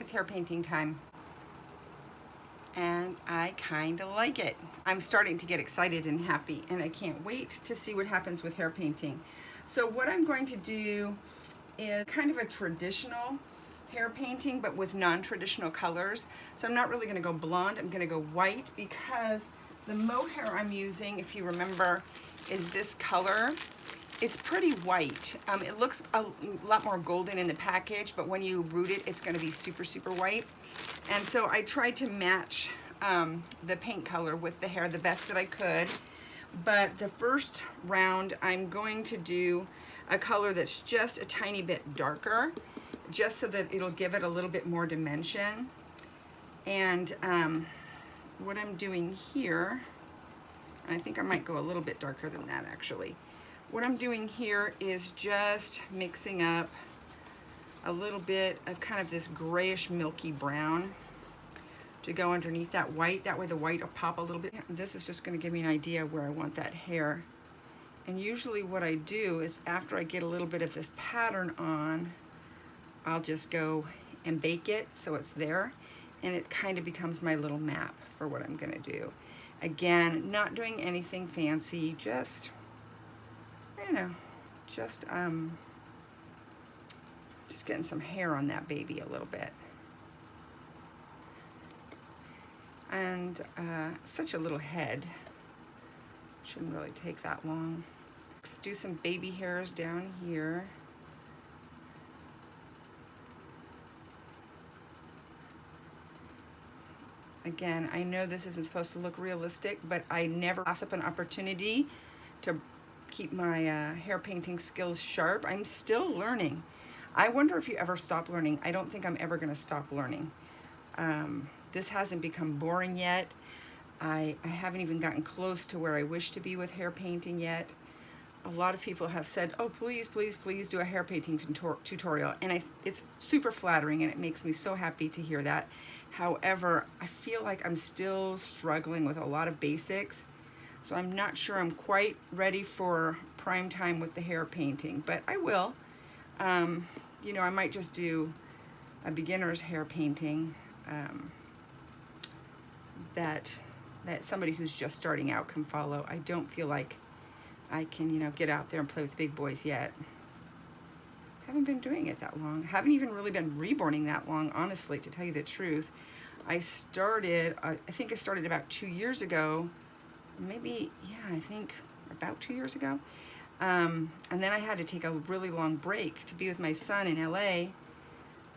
It's hair painting time, and I kind of like it. I'm starting to get excited and happy, and I can't wait to see what happens with hair painting. So what I'm going to do is kind of a traditional hair painting, but with non-traditional colors. So I'm not really going to go blonde, I'm going to go white, because the mohair I'm using, if you remember, is this color. It's pretty white. It looks a lot more golden in the package, but when you root it, it's gonna be super, super white. And so I tried to match the paint color with the hair the best that I could. But the first round, I'm going to do a color that's just a tiny bit darker, just so that it'll give it a little bit more dimension. And what I'm doing here, I think I might go a little bit darker than that actually. What I'm doing here is just mixing up a little bit of kind of this grayish milky brown to go underneath that white. That way the white will pop a little bit. This is just going to give me an idea where I want that hair. And usually what I do is after I get a little bit of this pattern on, I'll just go and bake it so it's there, and it kind of becomes my little map for what I'm going to do. Again, not doing anything fancy, just you know, just getting some hair on that baby a little bit. And such a little head. Shouldn't really take that long. Let's do some baby hairs down here. Again, I know this isn't supposed to look realistic, but I never pass up an opportunity to keep my hair painting skills sharp. I'm still learning. I wonder if you ever stop learning. I don't think I'm ever going to stop learning. This hasn't become boring yet. I haven't even gotten close to where I wish to be with hair painting yet. A lot of people have said, oh, please, please, please do a hair painting tutorial. And it's super flattering, and it makes me so happy to hear that. However, I feel like I'm still struggling with a lot of basics. So I'm not sure I'm quite ready for prime time with the hair painting, but I will. You know, I might just do a beginner's hair painting that somebody who's just starting out can follow. I don't feel like I can, you know, get out there and play with big boys yet. Haven't been doing it that long. Haven't even really been reborning that long, honestly, to tell you the truth. I think I started about 2 years ago. Maybe, yeah, I think about 2 years ago. And then I had to take a really long break to be with my son in LA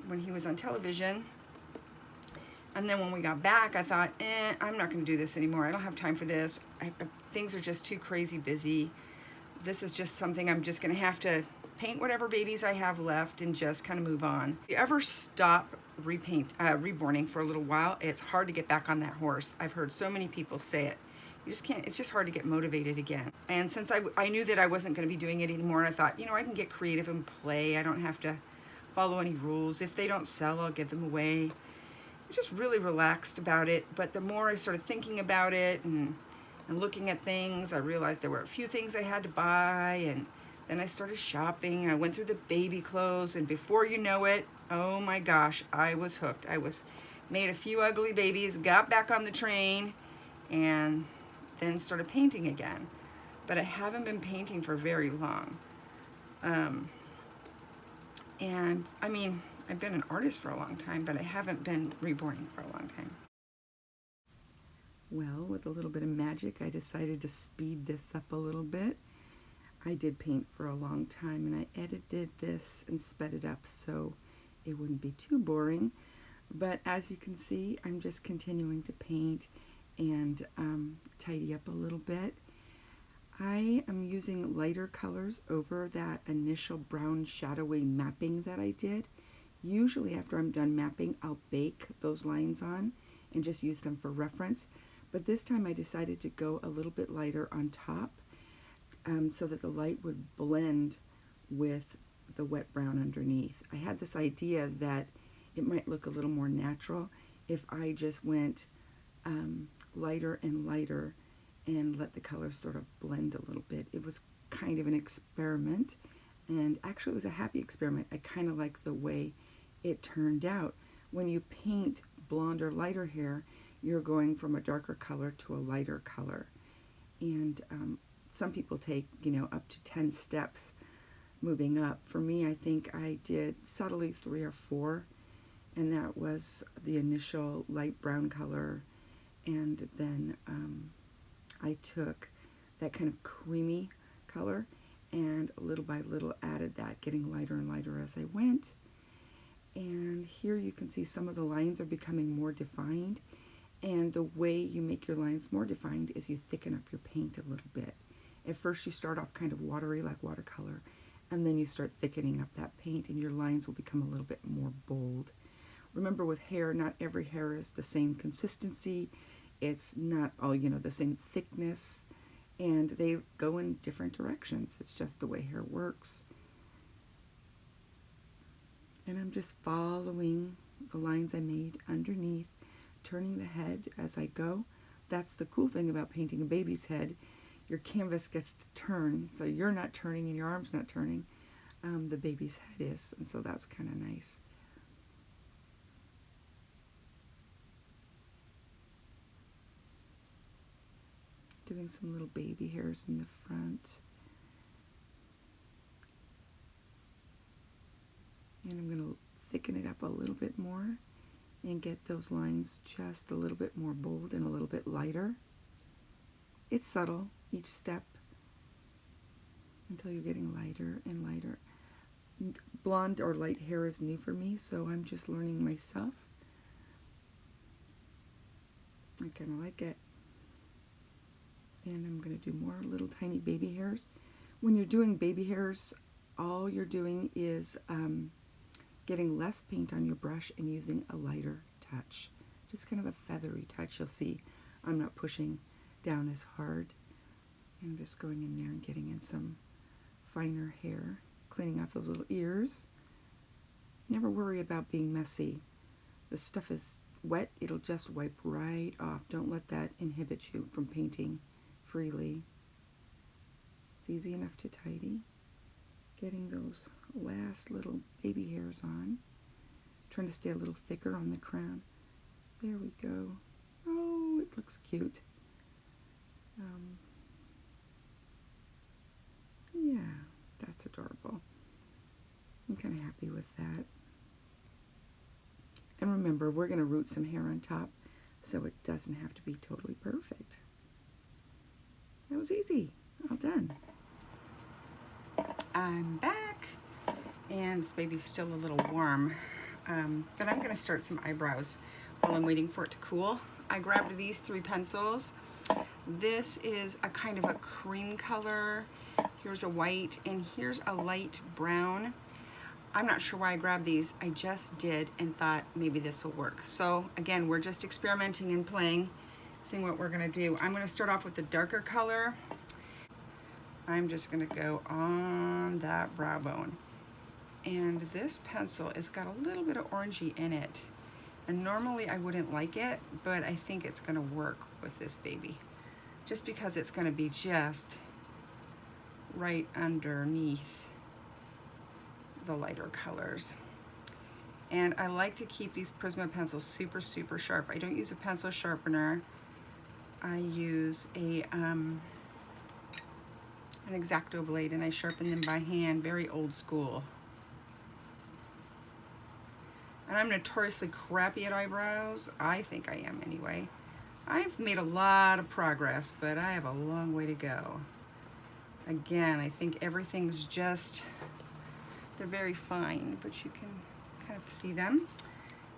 when he was on television. And then when we got back, I thought, I'm not going to do this anymore. I don't have time for this. Things are just too crazy busy. This is just something I'm just going to have to paint whatever babies I have left and just kind of move on. If you ever stop reborning for a little while, it's hard to get back on that horse. I've heard so many people say it. You just can't, it's just hard to get motivated again. And since I knew that I wasn't going to be doing it anymore, I thought, you know, I can get creative and play. I don't have to follow any rules. If they don't sell, I'll give them away. I just really relaxed about it. But the more I started thinking about it and looking at things, I realized there were a few things I had to buy, and then I started shopping. I went through the baby clothes, and before you know it, oh my gosh, I was hooked. Made a few ugly babies, got back on the train, and then started painting again. But I haven't been painting for very long. And I mean, I've been an artist for a long time, but I haven't been reborning for a long time. Well, with a little bit of magic, I decided to speed this up a little bit. I did paint for a long time, and I edited this and sped it up so it wouldn't be too boring. But as you can see, I'm just continuing to paint and tidy up a little bit. I am using lighter colors over that initial brown shadowy mapping that I did. Usually after I'm done mapping, I'll bake those lines on and just use them for reference. But this time I decided to go a little bit lighter on top so that the light would blend with the wet brown underneath. I had this idea that it might look a little more natural if I just went lighter and lighter and let the colors sort of blend a little bit. It was kind of an experiment, and actually it was a happy experiment. I kind of like the way it turned out. when you paint blonde or lighter hair, you're going from a darker color to a lighter color. And some people take, you know, up to 10 steps moving up. For me, I think I did subtly 3 or 4, and that was the initial light brown color, and then I took that kind of creamy color and little by little added that, getting lighter and lighter as I went. And here you can see some of the lines are becoming more defined, and the way you make your lines more defined is you thicken up your paint a little bit. At first you start off kind of watery like watercolor, and then you start thickening up that paint and your lines will become a little bit more bold. Remember, with hair, not every hair is the same consistency. It's not all, you know, the same thickness, and they go in different directions. It's just the way hair works. And I'm just following the lines I made underneath, turning the head as I go. That's the cool thing about painting a baby's head. Your canvas gets to turn, so you're not turning and your arm's not turning. The baby's head is, and so that's kind of nice. Doing some little baby hairs in the front. And I'm going to thicken it up a little bit more and get those lines just a little bit more bold and a little bit lighter. It's subtle, each step, until you're getting lighter and lighter. Blonde or light hair is new for me, so I'm just learning myself. I kind of like it. And I'm going to do more little tiny baby hairs. When you're doing baby hairs, all you're doing is getting less paint on your brush and using a lighter touch. Just kind of a feathery touch. You'll see I'm not pushing down as hard. I'm just going in there and getting in some finer hair, cleaning off those little ears. Never worry about being messy. The stuff is wet, it'll just wipe right off. Don't let that inhibit you from painting freely. It's easy enough to tidy. Getting those last little baby hairs on. Trying to stay a little thicker on the crown. There we go. Oh, it looks cute. Yeah, that's adorable. I'm kind of happy with that. And remember, we're going to root some hair on top, so it doesn't have to be totally perfect. That was easy. All done. I'm back, and this baby's still a little warm, but I'm going to start some eyebrows while I'm waiting for it to cool. I grabbed these 3 pencils. This is a kind of a cream color. Here's a white, and here's a light brown. I'm not sure why I grabbed these. I just did and thought maybe this will work. So again, we're just experimenting and playing, seeing what we're going to do. I'm going to start off with the darker color. I'm just going to go on that brow bone. And this pencil has got a little bit of orangey in it. And normally I wouldn't like it, but I think it's going to work with this baby. Just because it's going to be just right underneath the lighter colors. And I like to keep these Prisma pencils super, super sharp. I don't use a pencil sharpener. I use an X-Acto blade, and I sharpen them by hand, very old school. And I'm notoriously crappy at eyebrows. I think I am anyway. I've made a lot of progress, but I have a long way to go. Again, I think everything's just, they're very fine, but you can kind of see them.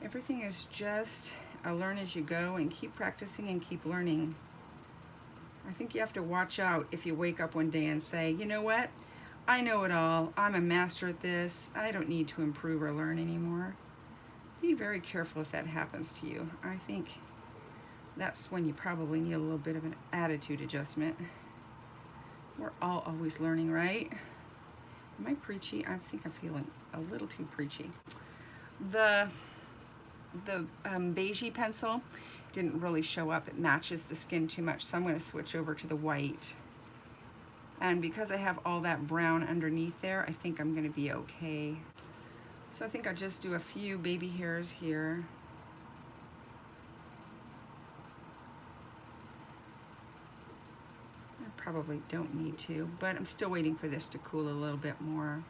Everything is just a learn as you go, and keep practicing and keep learning. I think you have to watch out if you wake up one day and say, you know what, I know it all, I'm a master at this, I don't need to improve or learn anymore. Be very careful if that happens to you. I think that's when you probably need a little bit of an attitude adjustment. We're all always learning, right? Am I preachy? I think I'm feeling a little too preachy. The beigey pencil didn't really show up. It matches the skin too much, so I'm going to switch over to the white. And because I have all that brown underneath there, I think I'm going to be okay. So I think I'll just do a few baby hairs here. I probably don't need to, but I'm still waiting for this to cool a little bit more.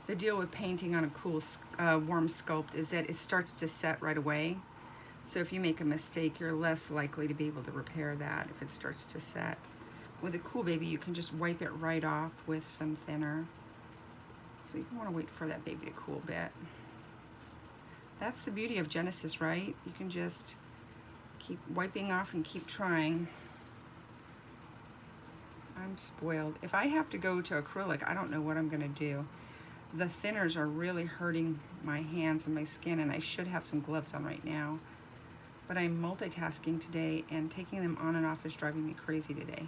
The deal with painting on a cool, warm sculpt is that it starts to set right away. So if you make a mistake, you're less likely to be able to repair that if it starts to set. With a cool baby, you can just wipe it right off with some thinner. So you want to wait for that baby to cool a bit. That's the beauty of Genesis, right? You can just keep wiping off and keep trying. I'm spoiled. If I have to go to acrylic, I don't know what I'm going to do. The thinners are really hurting my hands and my skin, and I should have some gloves on right now. But I'm multitasking today, and taking them on and off is driving me crazy today.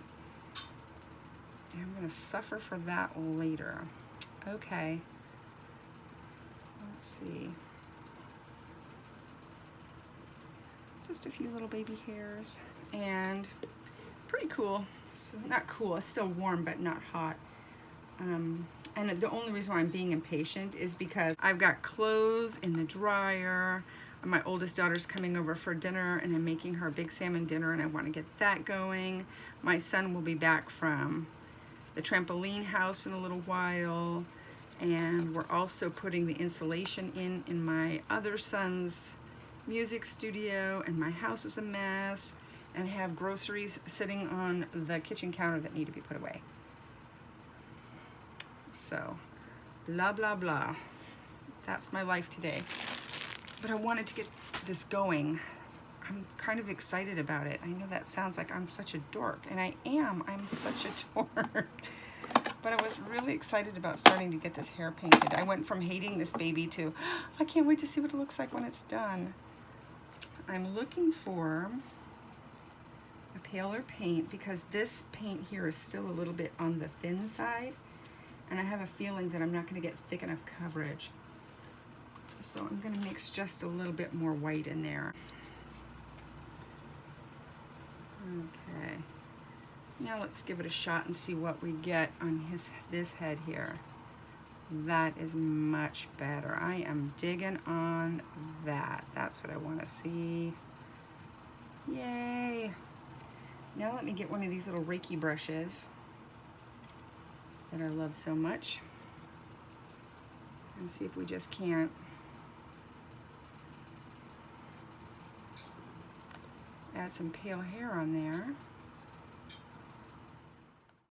And I'm going to suffer for that later. Okay. Let's see. Just a few little baby hairs. And pretty cool. It's not cool. It's still warm, but not hot. And the only reason why I'm being impatient is because I've got clothes in the dryer. My oldest daughter's coming over for dinner, and I'm making her a big salmon dinner, and I want to get that going. My son will be back from the trampoline house in a little while, and we're also putting the insulation in my other son's music studio, and my house is a mess, and have groceries sitting on the kitchen counter that need to be put away. So, blah, blah, blah. That's my life today. But I wanted to get this going. I'm kind of excited about it. I know that sounds like I'm such a dork, and I am. I'm such a dork. But I was really excited about starting to get this hair painted. I went from hating this baby to, I can't wait to see what it looks like when it's done. I'm looking for a paler paint because this paint here is still a little bit on the thin side. And I have a feeling that I'm not going to get thick enough coverage. So I'm going to mix just a little bit more white in there. Okay. Now let's give it a shot and see what we get on this head here. That is much better. I am digging on that. That's what I want to see. Yay. Now let me get one of these little Reiki brushes that I love so much, and see if we just can't add some pale hair on there.